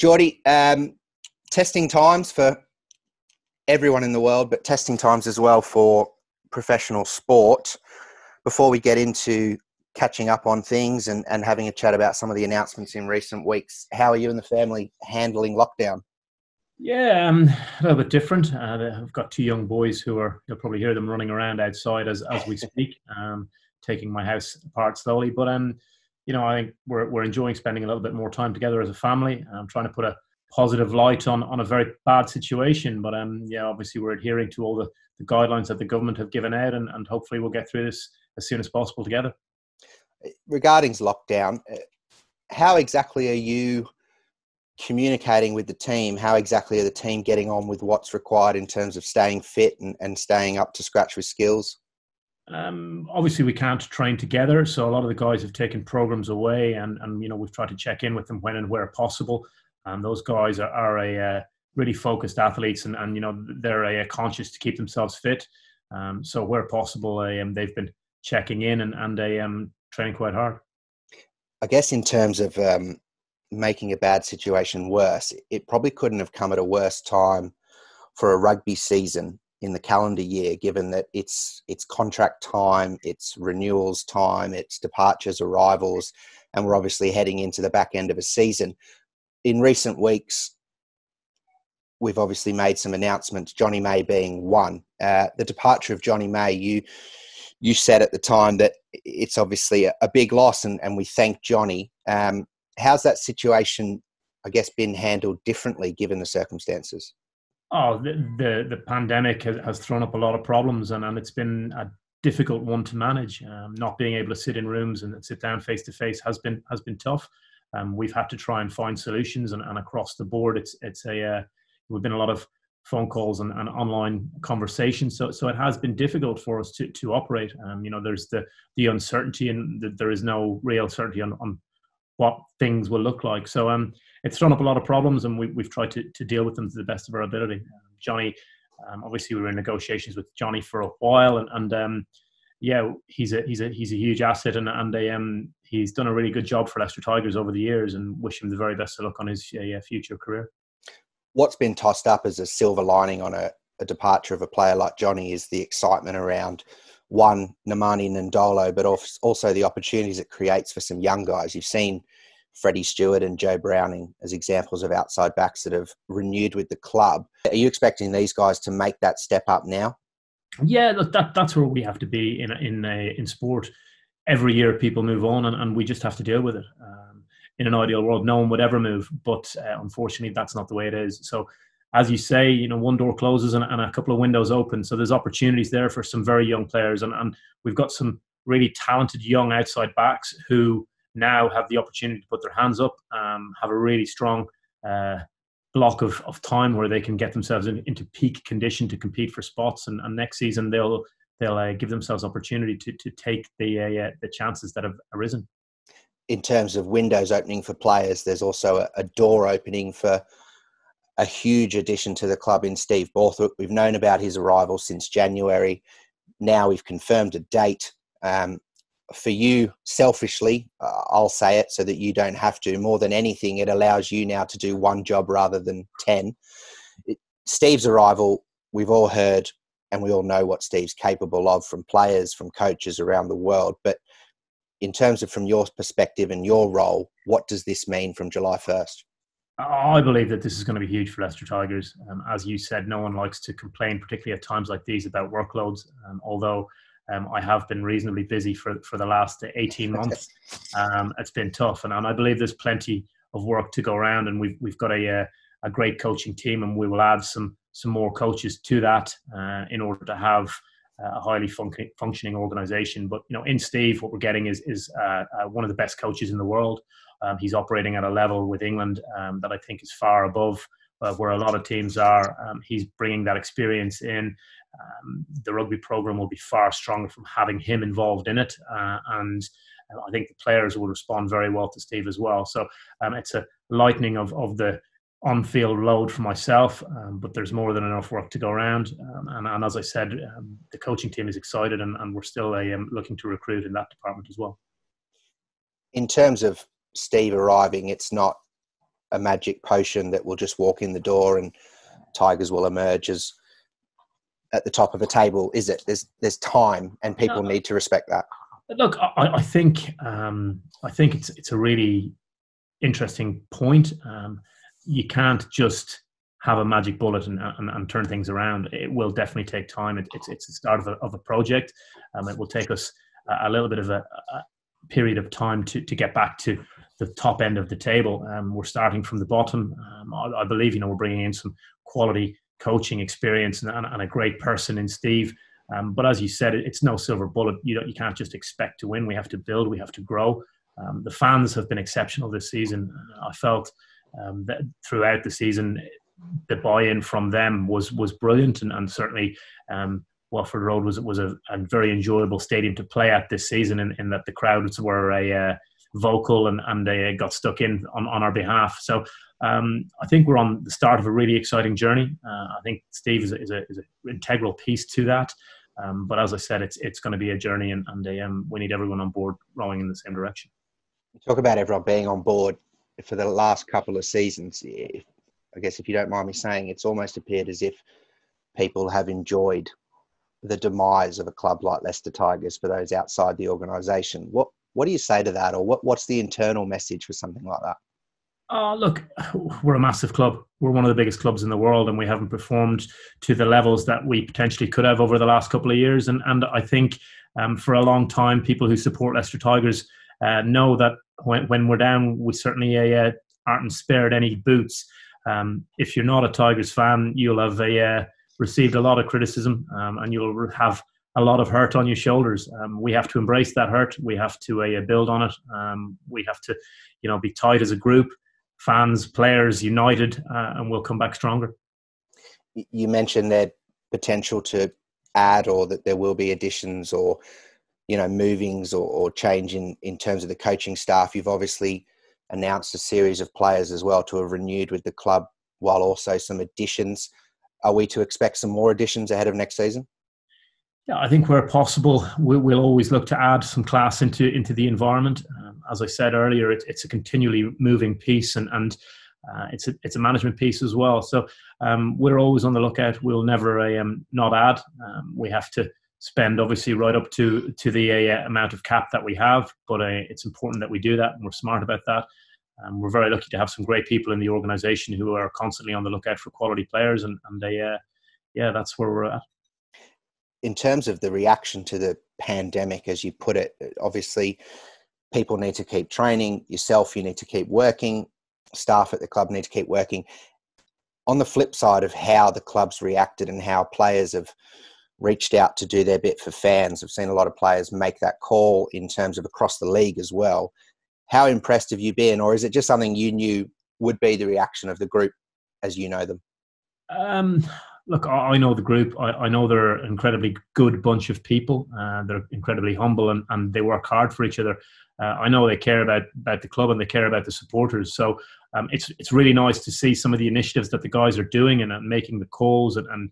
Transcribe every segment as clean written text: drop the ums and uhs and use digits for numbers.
Geordie, testing times for everyone in the world, but testing times as well for professional sport. Before we get into catching up on things and having a chat about some of the announcements in recent weeks, how are you and the family handling lockdown? Yeah, a little bit different. I've got two young boys you'll probably hear them running around outside as we speak, taking my house apart slowly. But I think we're enjoying spending a little bit more time together as a family. I'm trying to put a positive light on a very bad situation. But obviously we're adhering to all the guidelines that the government have given out, and hopefully we'll get through this as soon as possible together. Regarding lockdown, how exactly are you communicating with the team? How exactly are the team getting on with what's required in terms of staying fit and staying up to scratch with skills? Obviously, we can't train together, so a lot of the guys have taken programs away, and we've tried to check in with them when and where possible. And those guys are really focused athletes, and they're conscious to keep themselves fit. So where possible, they've been checking in and training quite hard. I guess in terms of making a bad situation worse, it probably couldn't have come at a worse time for a rugby season in the calendar year, given that it's contract time, it's renewals time, it's departures, arrivals, and we're obviously heading into the back end of a season. In recent weeks, we've obviously made some announcements, Johnny May being one. The departure of Johnny May, you said at the time that it's obviously a big loss, and we thank Johnny. How's that situation, I guess, been handled differently given the circumstances? Oh, the pandemic has thrown up a lot of problems, and it's been a difficult one to manage. Not being able to sit in rooms and sit down face to face has been tough. We've had to try and find solutions, and across the board, we've been a lot of phone calls and online conversations. So it has been difficult for us to operate. There's the uncertainty, and there is no real certainty on what things will look like. So it's thrown up a lot of problems, and we've tried to deal with them to the best of our ability. Johnny, obviously we were in negotiations with Johnny for a while, and he's a huge asset, and he's done a really good job for Leicester Tigers over the years, and wish him the very best of luck on his future career. What's been tossed up as a silver lining on a departure of a player like Johnny is the excitement around one, Nemani Nandolo, but also the opportunities it creates for some young guys. You've seen Freddie Stewart and Joe Browning as examples of outside backs that have renewed with the club. Are you expecting these guys to make that step up now? Yeah, look, that's where we have to be in sport. Every year people move on, and we just have to deal with it. In an ideal world, no one would ever move, but unfortunately, that's not the way it is. So, as you say, one door closes and a couple of windows open. So there's opportunities there for some very young players, and we've got some really talented young outside backs who now have the opportunity to put their hands up, have a really strong block of time where they can get themselves into peak condition to compete for spots, and next season they'll give themselves opportunity to take the chances that have arisen. In terms of windows opening for players, there's also a door opening for a huge addition to the club in Steve Borthwick. We've known about his arrival since January. Now we've confirmed a date. For you, selfishly, I'll say it so that you don't have to. More than anything, it allows you now to do one job rather than 10. Steve's arrival, we've all heard and we all know what Steve's capable of from players, from coaches around the world. But in terms of from your perspective and your role, what does this mean from July 1st? I believe that this is going to be huge for Leicester Tigers. As you said, no one likes to complain, particularly at times like these, about workloads. Although I have been reasonably busy for the last 18 months. It's been tough, and I believe there's plenty of work to go around, and we've got a great coaching team, and we will add some more coaches to that in order to have a highly functioning organisation. But in Steve, what we're getting is one of the best coaches in the world. He's operating at a level with England that I think is far above where a lot of teams are. He's bringing that experience in. The rugby program will be far stronger from having him involved in it, and I think the players will respond very well to Steve as well. So it's a lightening of the on-field load for myself, but there's more than enough work to go around. And as I said, the coaching team is excited, and we're still looking to recruit in that department as well. In terms of Steve arriving, it's not a magic potion that will just walk in the door and Tigers will emerge as at the top of the table, is it? There's time, and people need to respect that. Look, I think it's a really interesting point. You can't just have a magic bullet and turn things around. It will definitely take time. It's the start of a project. It will take us a little bit of a period of time to get back to the top end of the table. We're starting from the bottom. I believe we're bringing in some quality coaching experience and a great person in Steve. But as you said, it's no silver bullet. You can't just expect to win. We have to build. We have to grow. The fans have been exceptional this season. I felt that throughout the season, the buy-in from them was brilliant, and certainly Watford Road was a very enjoyable stadium to play at this season, in that the crowds were vocal and they got stuck in on our behalf. So I think we're on the start of a really exciting journey. I think Steve is an integral piece to that. But as I said, it's going to be a journey, and we need everyone on board rowing in the same direction. Talk about everyone being on board for the last couple of seasons. I guess if you don't mind me saying, it's almost appeared as if people have enjoyed the demise of a club like Leicester Tigers for those outside the organisation. What do you say to that, or what's the internal message for something like that? Look, we're a massive club. We're one of the biggest clubs in the world, and we haven't performed to the levels that we potentially could have over the last couple of years. And I think for a long time, people who support Leicester Tigers know that when we're down, we certainly aren't spared any boots. If you're not a Tigers fan, you'll have received a lot of criticism, and you'll have a lot of hurt on your shoulders. We have to embrace that hurt. We have to build on it. We have to, be tight as a group. Fans, players, united, and we'll come back stronger. You mentioned their potential to add, or that there will be additions or, movings or change in terms of the coaching staff. You've obviously announced a series of players as well to have renewed with the club, while also some additions. Are we to expect some more additions ahead of next season? Yeah, I think where possible, we'll always look to add some class into the environment. As I said earlier, it's a continually moving piece, and it's a management piece as well. So we're always on the lookout. We'll never not add. We have to spend obviously right up to the amount of cap that we have, but it's important that we do that, and we're smart about that. We're very lucky to have some great people in the organisation who are constantly on the lookout for quality players, and that's where we're at. In terms of the reaction to the pandemic, as you put it, obviously people need to keep training. Yourself, you need to keep working. Staff at the club need to keep working. On the flip side of how the club's reacted and how players have reached out to do their bit for fans, I've seen a lot of players make that call in terms of across the league as well. How impressed have you been, or is it just something you knew would be the reaction of the group as you know them? Look, I know the group. I know they're an incredibly good bunch of people. They're incredibly humble, and they work hard for each other. I know they care about the club, and they care about the supporters. So it's really nice to see some of the initiatives that the guys are doing, and making the calls and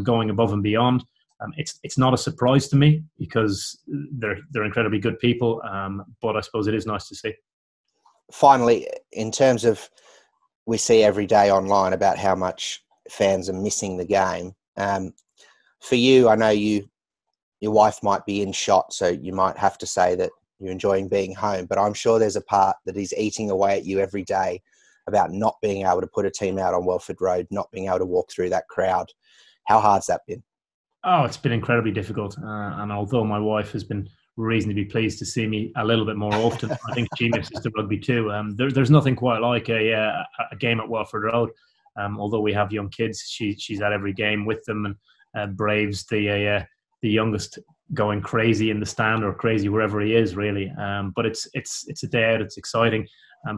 going above and beyond. It's not a surprise to me, because they're incredibly good people. But I suppose it is nice to see. Finally, in terms of, we see every day online about how much fans are missing the game. For you, I know your wife might be in shot, so you might have to say that you're enjoying being home, but I'm sure there's a part that is eating away at you every day about not being able to put a team out on Welford Road, not being able to walk through that crowd. How hard's that been? Oh, it's been incredibly difficult. And although my wife has been reasonably pleased to see me a little bit more often, I think she misses the rugby too. There's nothing quite like a game at Welford Road. Although we have young kids, she's at every game with them, and braves the youngest going crazy in the stand, or crazy wherever he is, really. But it's a day out. It's exciting.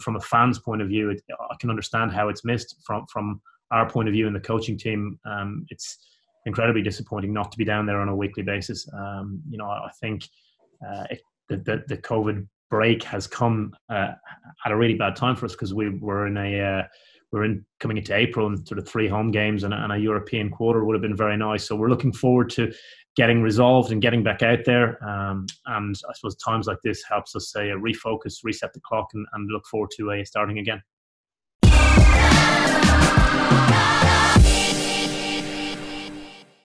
From a fan's point of view, I can understand how it's missed. From our point of view in the coaching team, it's incredibly disappointing not to be down there on a weekly basis. I think the COVID break has come at a really bad time for us, because we're coming into April, and sort of 3 home games and a European quarter would have been very nice. So we're looking forward to getting resolved and getting back out there. And I suppose times like this helps us refocus, reset the clock, and look forward to starting again.